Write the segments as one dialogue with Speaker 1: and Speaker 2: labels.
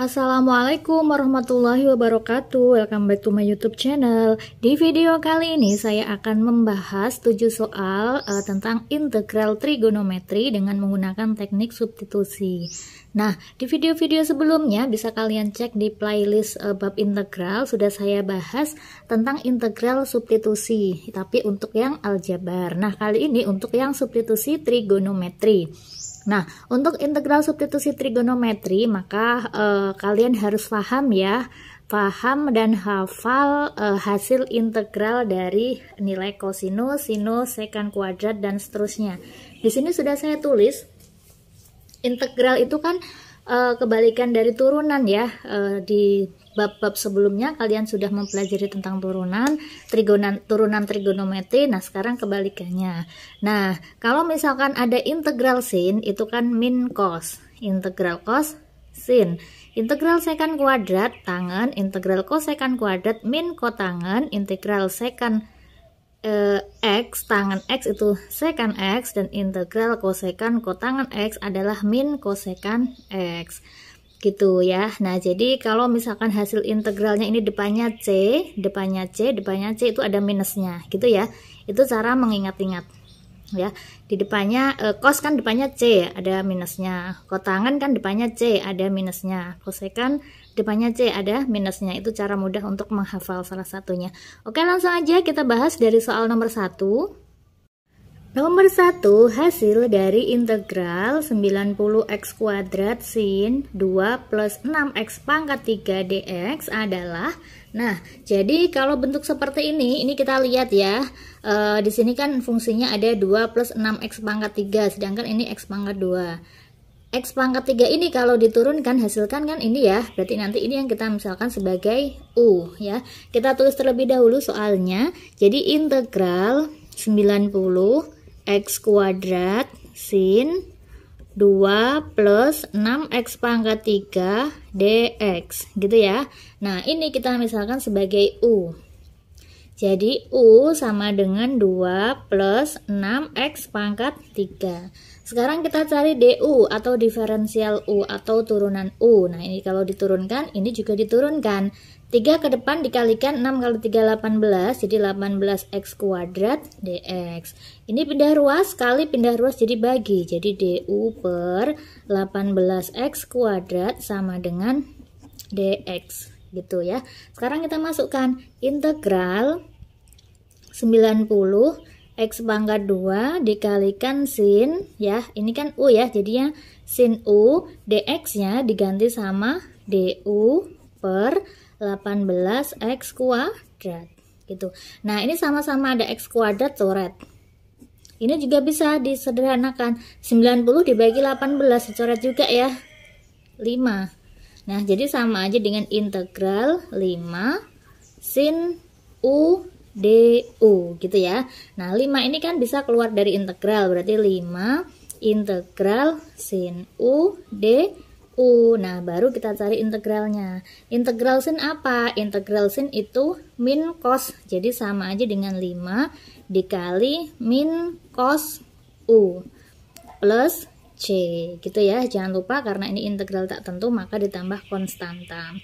Speaker 1: Assalamualaikum warahmatullahi wabarakatuh. Welcome back to my YouTube channel. Di video kali ini saya akan membahas 7 soal tentang integral trigonometri dengan menggunakan teknik substitusi. Nah, di video-video sebelumnya bisa kalian cek di playlist bab integral, sudah saya bahas tentang integral substitusi, tapi untuk yang aljabar. Nah, kali ini untuk yang substitusi trigonometri. Nah, untuk integral substitusi trigonometri, maka kalian harus paham ya, paham dan hafal hasil integral dari nilai kosinus, sinus, sekant kuadrat, dan seterusnya. Di sini sudah saya tulis, integral itu kan kebalikan dari turunan ya. Di bab-bab sebelumnya kalian sudah mempelajari tentang turunan trigonometri. Nah, sekarang kebalikannya. Nah, kalau misalkan ada integral sin, itu kan min cos. Integral cos sin. Integral sekant kuadrat tangen, integral kosekant kuadrat min kotangen, integral sekant x tangen x itu sekant x, dan integral kosekant kotangen x adalah min kosekant x. Gitu ya. Nah, jadi kalau misalkan hasil integralnya ini depannya c itu ada minusnya, gitu ya. Itu cara mengingat-ingat ya. Di depannya cos kan depannya c, ada minusnya. Kotangen kan depannya c, ada minusnya. Kosekan depannya c, ada minusnya. Itu cara mudah untuk menghafal salah satunya. Oke, langsung aja kita bahas dari soal nomor 1. Nomor 1, hasil dari integral 90x kuadrat sin 2 plus 6x pangkat 3 dx adalah, nah, jadi kalau bentuk seperti ini kita lihat ya, di sini kan fungsinya ada 2 plus 6x pangkat 3, sedangkan ini x pangkat 2. X pangkat 3 ini kalau diturunkan, hasilkan kan ini ya, berarti nanti ini yang kita misalkan sebagai U ya. Kita tulis terlebih dahulu soalnya, jadi integral 90 x kuadrat sin 2 plus 6x pangkat 3 dx, gitu ya. Nah, ini kita misalkan sebagai U. Jadi U sama dengan 2 plus 6x pangkat 3. Sekarang kita cari DU atau diferensial U atau turunan U. Nah, ini kalau diturunkan, ini juga diturunkan. 3 ke depan dikalikan 6 kali 3 18, jadi 18x kuadrat dx. Ini pindah ruas, kali pindah ruas jadi bagi. Jadi DU per 18x kuadrat sama dengan dx, gitu ya. Sekarang kita masukkan integral 90 x pangkat 2 dikalikan sin ya. Ini kan U ya, jadinya sin U, dx-nya diganti sama DU per 18x kuadrat gitu. Nah, ini sama-sama ada x kuadrat tuh, red. Ini juga bisa disederhanakan. 90 dibagi 18 dicoret juga ya. 5. Nah, jadi sama aja dengan integral 5 sin U du gitu ya. Nah, 5 ini kan bisa keluar dari integral, berarti 5 integral sin U du. Nah, baru kita cari integralnya. Integral sin apa? Integral sin itu min cos. Jadi sama aja dengan 5 dikali min cos U plus C, gitu ya. Jangan lupa karena ini integral tak tentu maka ditambah konstanta.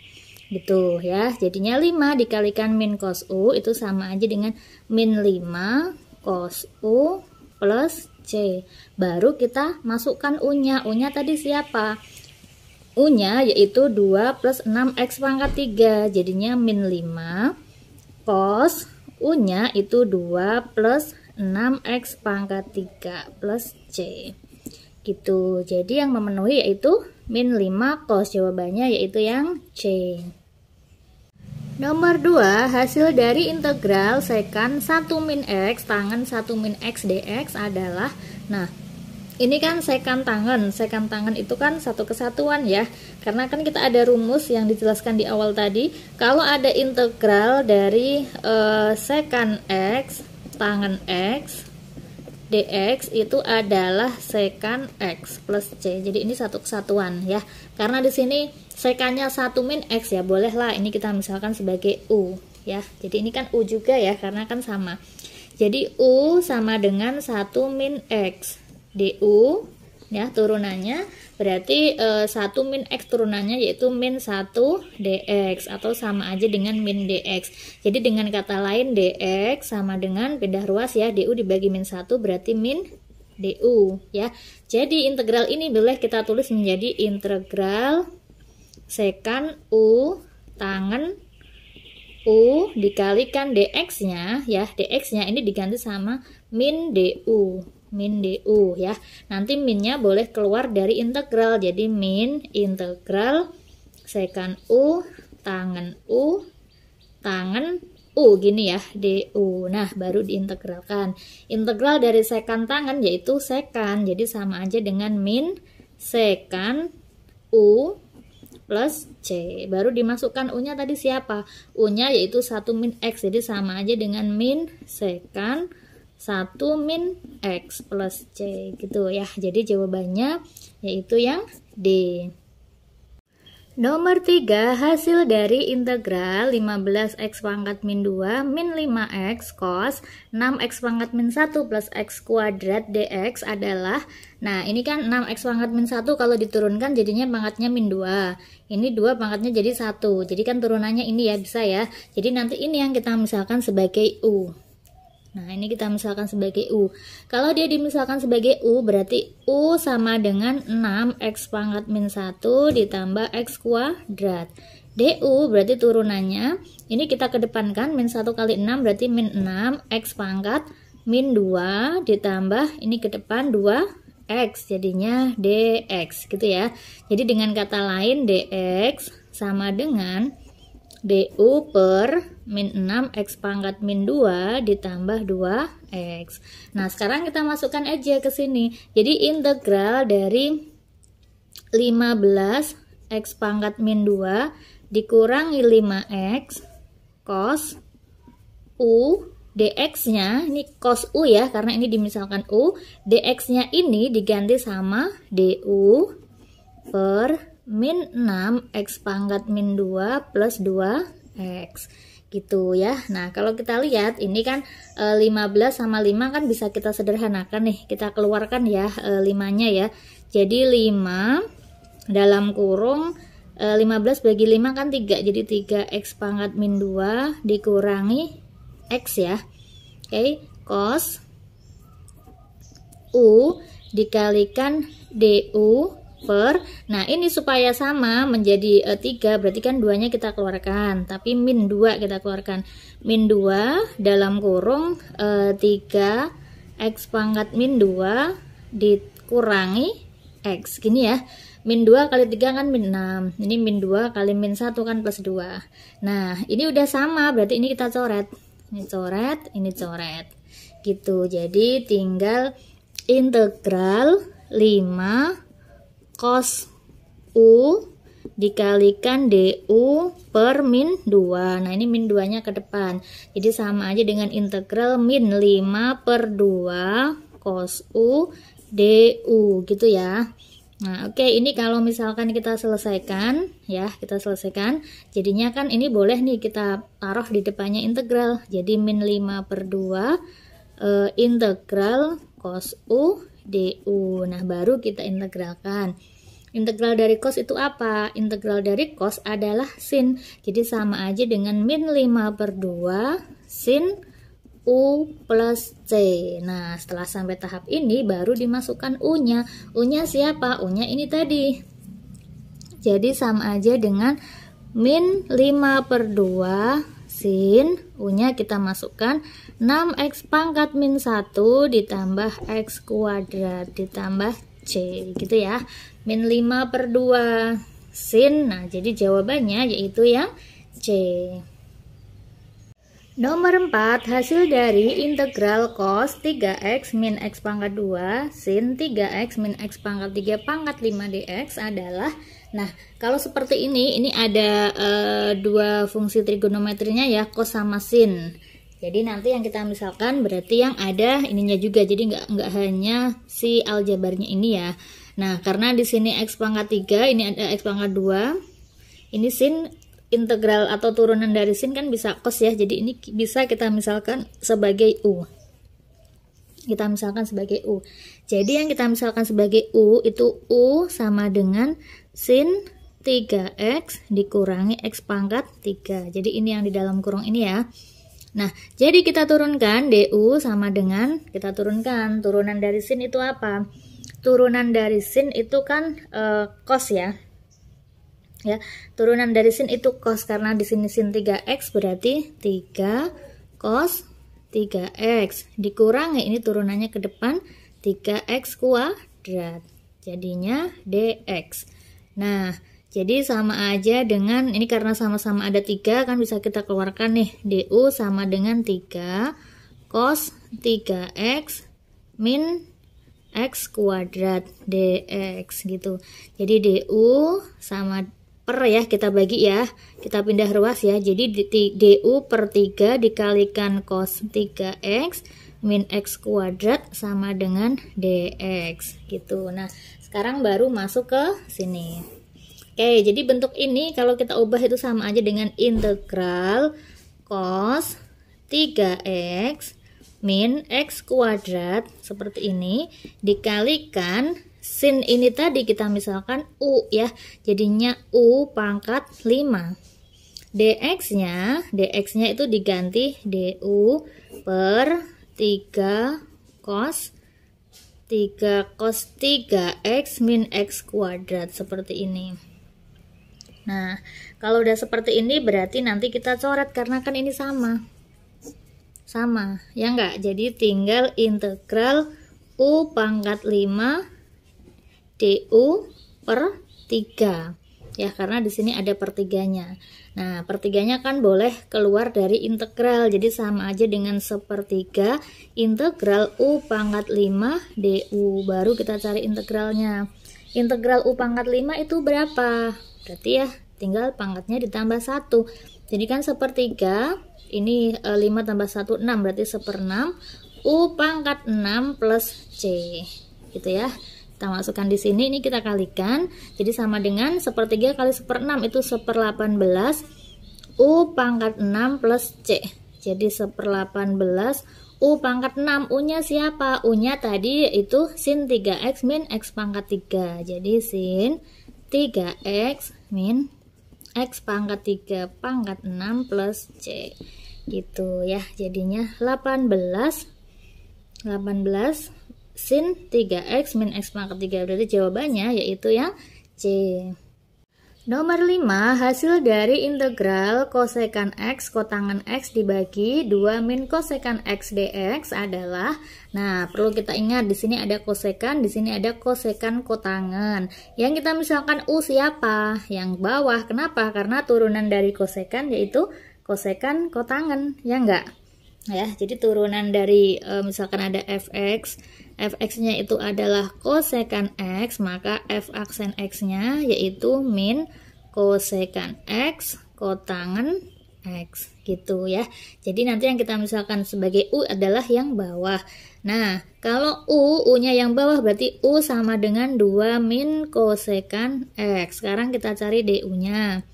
Speaker 1: Gitu ya. Jadinya 5 dikalikan min cos U itu sama aja dengan min 5 cos U plus C. Baru kita masukkan U-nya. U-nya tadi siapa? U-nya yaitu 2 plus 6x pangkat 3, jadinya min 5 cos U-nya itu 2 plus 6x pangkat 3 plus C, gitu. Jadi yang memenuhi yaitu min 5 cos, jawabannya yaitu yang C. Nomor 2, hasil dari integral sekant 1 min x tangen 1 min x dx adalah, nah, ini kan sekant tangen itu kan satu kesatuan ya, karena kan kita ada rumus yang dijelaskan di awal tadi. Kalau ada integral dari sekant x tangen x dx itu adalah sekant x plus c. Jadi ini satu kesatuan ya, karena di sini sekannya 1 min x ya, bolehlah ini kita misalkan sebagai U ya. Jadi ini kan U juga ya, karena kan sama. Jadi U sama dengan 1 min x du ya, turunannya berarti 1 min X turunannya yaitu min 1 dx, atau sama aja dengan min dx. Jadi dengan kata lain dx sama dengan pindah ruas ya, du dibagi min 1 berarti min du ya. Jadi integral ini boleh kita tulis menjadi integral sekant u tangen u dikalikan dx-nya ya. Dx-nya ini diganti sama min du ya. Nanti minnya boleh keluar dari integral, jadi min integral sekant u tangen u gini ya, du. Nah baru diintegralkan. Integral dari sekant tangen yaitu sekant, jadi sama aja dengan min sekant u plus c. Baru dimasukkan u nya tadi siapa? U nya yaitu 1 min X, jadi sama aja dengan min sekant 1 min X plus C gitu ya. Jadi jawabannya yaitu yang D. Nomor 3, hasil dari integral 15x pangkat min 2 min 5x cos 6x pangkat min 1 plus x kuadrat dx adalah, nah ini kan 6x pangkat min 1 kalau diturunkan jadinya pangkatnya min 2. Ini 2 pangkatnya jadi 1. Jadi kan turunannya ini ya, bisa ya. Jadi nanti ini yang kita misalkan sebagai u. Nah ini kita misalkan sebagai u. Kalau dia dimisalkan sebagai u berarti u sama dengan 6x pangkat min 1 ditambah x kuadrat. Du berarti turunannya ini kita kedepankan min 1 kali 6 berarti min 6x pangkat min 2 ditambah ini ke depan 2x jadinya dx gitu ya. Jadi dengan kata lain dx sama dengan du per min 6x pangkat min 2 ditambah 2x. Nah sekarang kita masukkan aja ke sini. Jadi integral dari 15x pangkat min 2 dikurangi 5x cos u dx nya, ini cos u ya karena ini dimisalkan u, dx nya ini diganti sama du per min 6x pangkat min 2 plus 2x gitu ya. Nah kalau kita lihat ini kan 15 sama 5 kan bisa kita sederhanakan nih, kita keluarkan ya 5 nya ya. Jadi 5 dalam kurung 15 bagi 5 kan 3, jadi 3x pangkat min 2 dikurangi x ya. Oke, cos u dikalikan du per, nah ini supaya sama menjadi 3 berarti kan 2 nya kita keluarkan, tapi min 2 kita keluarkan. Min 2 dalam kurung 3x pangkat min 2 dikurangi x gini ya. Min 2 kali 3 kan min 6, ini min 2 kali min 1 kan plus 2. Nah ini udah sama berarti ini kita coret, ini coret, ini coret gitu. Jadi tinggal integral 5 cos u dikalikan du per min 2. Nah ini min 2 nya ke depan, jadi sama aja dengan integral min 5 per 2 cos u du gitu ya. Nah oke, ini kalau misalkan kita selesaikan ya, kita selesaikan jadinya kan ini boleh nih kita taruh di depannya integral, jadi min 5 per 2 integral cos u du. Nah baru kita integralkan. Integral dari cos itu apa? Integral dari cos adalah sin, jadi sama aja dengan min 5 per 2 sin u plus c. Nah setelah sampai tahap ini baru dimasukkan u nya. U nya siapa? U nya ini tadi, jadi sama aja dengan min 5 per 2 sin, u nya kita masukkan 6x pangkat min 1 ditambah x kuadrat ditambah c gitu ya. Min 5 per 2 sin, nah jadi jawabannya yaitu yang c. Nomor 4, hasil dari integral cos 3x min x pangkat 2 sin 3x min x pangkat 3 pangkat 5 dx adalah, nah kalau seperti ini ada dua fungsi trigonometrinya ya, cos sama sin. Jadi nanti yang kita misalkan berarti yang ada ininya juga, jadi nggak hanya si aljabarnya ini ya. Nah karena di sini x pangkat 3, ini ada x pangkat 2, ini sin, integral atau turunan dari sin kan bisa cos ya, jadi ini bisa kita misalkan sebagai u. kita misalkan sebagai U. Jadi yang kita misalkan sebagai U itu U sama dengan sin 3x dikurangi x pangkat 3. Jadi ini yang di dalam kurung ini ya. Nah, jadi kita turunkan DU sama dengan, kita turunkan turunan dari sin itu apa? Turunan dari sin itu kan cos ya. Ya, turunan dari sin itu cos, karena di sini sin 3x berarti 3 cos 3x dikurangi, ini turunannya ke depan 3x kuadrat, jadinya dx. Nah, jadi sama aja dengan ini, karena sama-sama ada 3 kan bisa kita keluarkan nih, du sama dengan 3 cos 3x min x kuadrat dx gitu. Jadi du sama per ya, kita bagi ya, kita pindah ruas ya. Jadi du per 3 dikalikan cos 3x min x kuadrat sama dengan dx gitu. Nah, sekarang baru masuk ke sini. Oke, jadi bentuk ini kalau kita ubah itu sama aja dengan integral cos 3x min x kuadrat seperti ini dikalikan sin ini tadi kita misalkan U ya, jadinya U pangkat 5. dx-nya itu diganti du per 3 cos 3x min x kuadrat seperti ini. Nah, kalau udah seperti ini berarti nanti kita coret karena kan ini sama ya enggak. Jadi tinggal integral U pangkat 5 du per 3 ya, karena di sini ada pertiganya. Nah, pertiganya kan boleh keluar dari integral, jadi sama aja dengan sepertiga integral U pangkat 5 du. Baru kita cari integralnya. Integral U pangkat 5 itu berapa? Berarti ya tinggal pangkatnya ditambah 1. Jadi kan sepertiga, ini 5 tambah 1 6, berarti 1/6 U pangkat 6 plus C gitu ya. Kita masukkan di sini, ini kita kalikan, jadi sama dengan sepertiga kali 1/6 itu 1/18 U pangkat 6 plus C. Jadi 1/18 U pangkat 6, U nya siapa? U nya tadi yaitu sin 3x min x pangkat 3. Jadi sin 3x min x pangkat 3 pangkat 6 plus C gitu ya. Jadinya 18 sin 3x min x pangkat 3, berarti jawabannya yaitu yang C. Nomor 5, hasil dari integral kosekan x kotangan x dibagi 2 min kosekan x dx adalah, nah perlu kita ingat di sini ada kosekan, di sini ada kosekan kotangan. Yang kita misalkan U siapa? Yang bawah. Kenapa? Karena turunan dari kosekan yaitu kosekan kotangan, ya enggak? Ya, jadi turunan dari misalkan ada fx-nya itu adalah kosekan x, maka f aksen x-nya yaitu min kosekan x kotangan x gitu ya. Jadi nanti yang kita misalkan sebagai U adalah yang bawah. Nah, kalau U-nya yang bawah berarti U sama dengan 2 min kosekan x. Sekarang kita cari du-nya.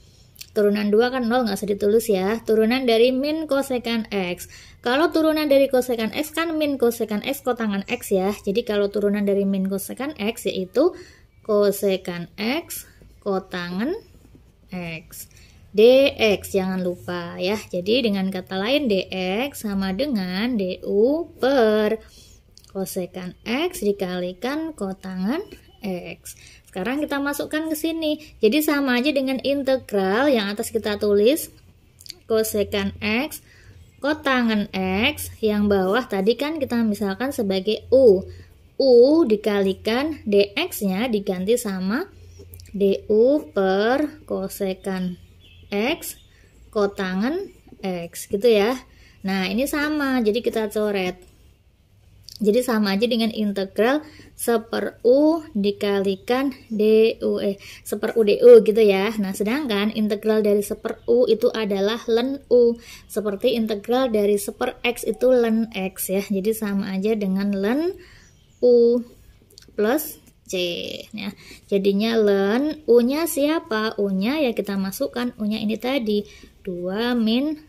Speaker 1: Turunan 2 kan 0, nggak usah ditulis ya. Turunan dari min kosekan x. Kalau turunan dari kosekan x kan min kosekan x kotangan x ya. Jadi kalau turunan dari min kosekan x yaitu kosekan x kotangan x. dx jangan lupa ya. Jadi dengan kata lain dx sama dengan du per kosekan x dikalikan kotangan x. Sekarang kita masukkan ke sini. Jadi sama aja dengan integral yang atas kita tulis kosekan x kotangan x, yang bawah tadi kan kita misalkan sebagai U. U dikalikan dx-nya diganti sama du per kosekan x kotangan x gitu ya. Nah, ini sama, jadi kita coret. Jadi sama aja dengan integral 1/u dikalikan du, 1/u du gitu ya. Nah, sedangkan integral dari 1/u itu adalah ln u. Seperti integral dari 1/x itu ln x ya. Jadi sama aja dengan ln u plus c ya. Jadinya ln u-nya siapa? U-nya ya kita masukkan u-nya ini tadi 2 min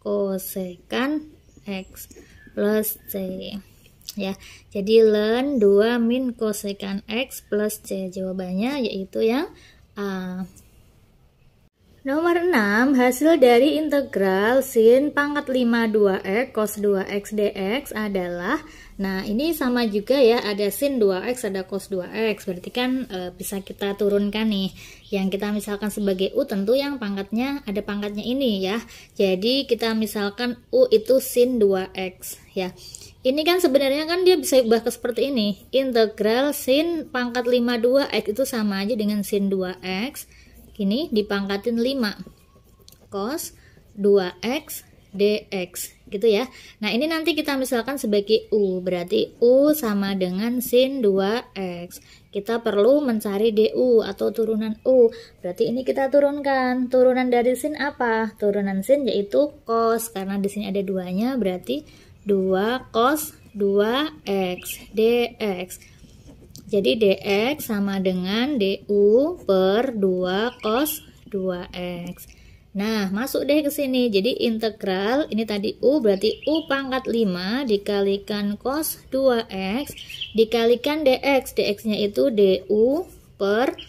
Speaker 1: kosekan x plus c. ya. Jadi ln 2 min kosekan X plus C. Jawabannya yaitu yang A. Nomor 6, hasil dari integral sin pangkat 5 2x cos 2x dx adalah, nah ini sama juga ya, ada sin 2x ada cos 2x, berarti kan bisa kita turunkan nih. Yang kita misalkan sebagai U tentu yang pangkatnya ada pangkatnya ini ya. Jadi kita misalkan U itu sin 2x ya. Ini kan sebenarnya kan dia bisa ubah ke seperti ini. Integral sin pangkat 5 2x itu sama aja dengan sin 2x. Ini dipangkatin 5 cos 2x dx gitu ya. Nah ini nanti kita misalkan sebagai U, berarti U sama dengan sin 2x. Kita perlu mencari du atau turunan U, berarti ini kita turunkan. Turunan dari sin apa? Turunan sin yaitu cos, karena di sini ada duanya, berarti 2 cos 2x dx. Jadi dx sama dengan du per 2 cos 2x. Nah, masuk deh ke sini. Jadi integral ini tadi U berarti U pangkat 5 dikalikan cos 2x dikalikan dx. Dx-nya itu du per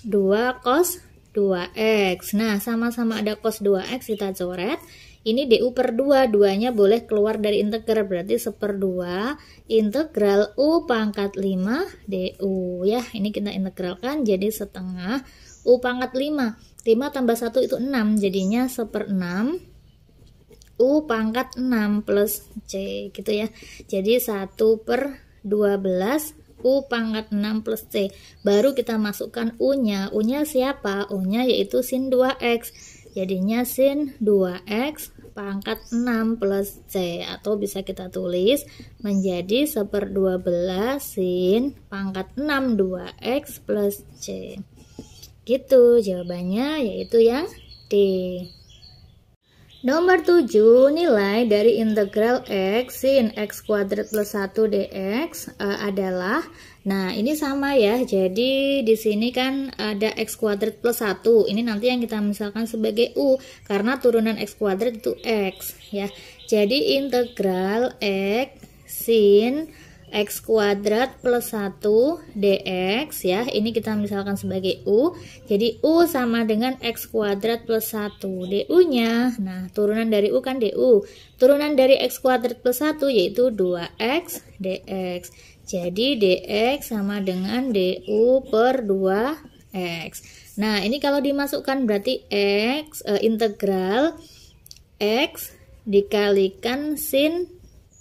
Speaker 1: 2 cos 2x. Nah, sama-sama ada cos 2x kita coret. Ini du per 2, 2-nya boleh keluar dari integral, berarti 1/2 integral U pangkat 5 du ya. Ini kita integralkan jadi setengah U pangkat 5. 5 tambah 1 itu 6, jadinya 1/6 U pangkat 6 plus C gitu ya. Jadi 1/12 U pangkat 6 plus C. Baru kita masukkan U-nya. U-nya siapa? U-nya yaitu sin 2x. Jadinya sin 2x pangkat 6 plus C, atau bisa kita tulis menjadi 1/12 sin pangkat 6 2x plus C. Gitu jawabannya, yaitu yang D. Nomor 7, nilai dari integral X sin X kuadrat plus 1 dx adalah, nah ini sama ya, jadi di sini kan ada X kuadrat plus 1, ini nanti yang kita misalkan sebagai U, karena turunan X kuadrat itu X ya. Jadi integral X sin X kuadrat plus 1 dx ya, ini kita misalkan sebagai U. Jadi U sama dengan X kuadrat plus 1 du nya, nah turunan dari U kan du, turunan dari X kuadrat plus 1 yaitu 2x dx. Jadi dx sama dengan du per 2x. Nah ini kalau dimasukkan berarti X integral X dikalikan sin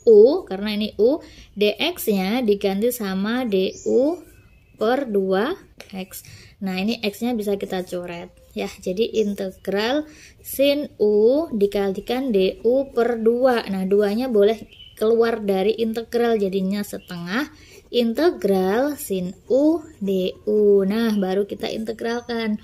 Speaker 1: U, karena ini U, dx-nya diganti sama du per 2x. Nah, ini x-nya bisa kita coret ya. Jadi integral sin U dikalikan du per 2. Nah, 2-nya boleh keluar dari integral, jadinya setengah integral sin U du. Nah, baru kita integralkan.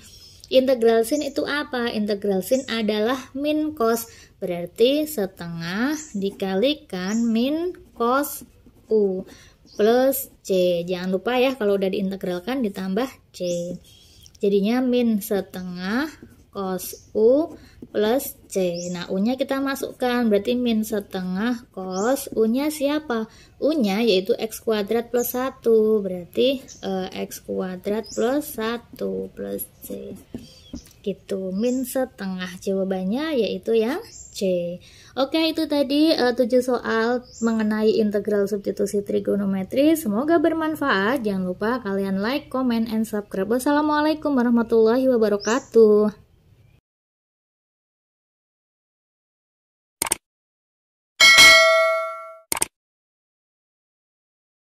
Speaker 1: Integral sin itu apa? Integral sin adalah min cos, berarti setengah dikalikan min cos U plus C. Jangan lupa ya, kalau udah diintegralkan ditambah C. Jadinya min setengah cos U plus C. Nah, U-nya kita masukkan, berarti min setengah cos. U-nya siapa? U-nya yaitu X kuadrat plus 1, berarti X kuadrat plus 1 plus C. Gitu, min setengah. Jawabannya yaitu yang C. Oke, itu tadi 7 soal mengenai integral substitusi trigonometri. Semoga bermanfaat. Jangan lupa kalian like, comment, and subscribe. Wassalamualaikum warahmatullahi wabarakatuh.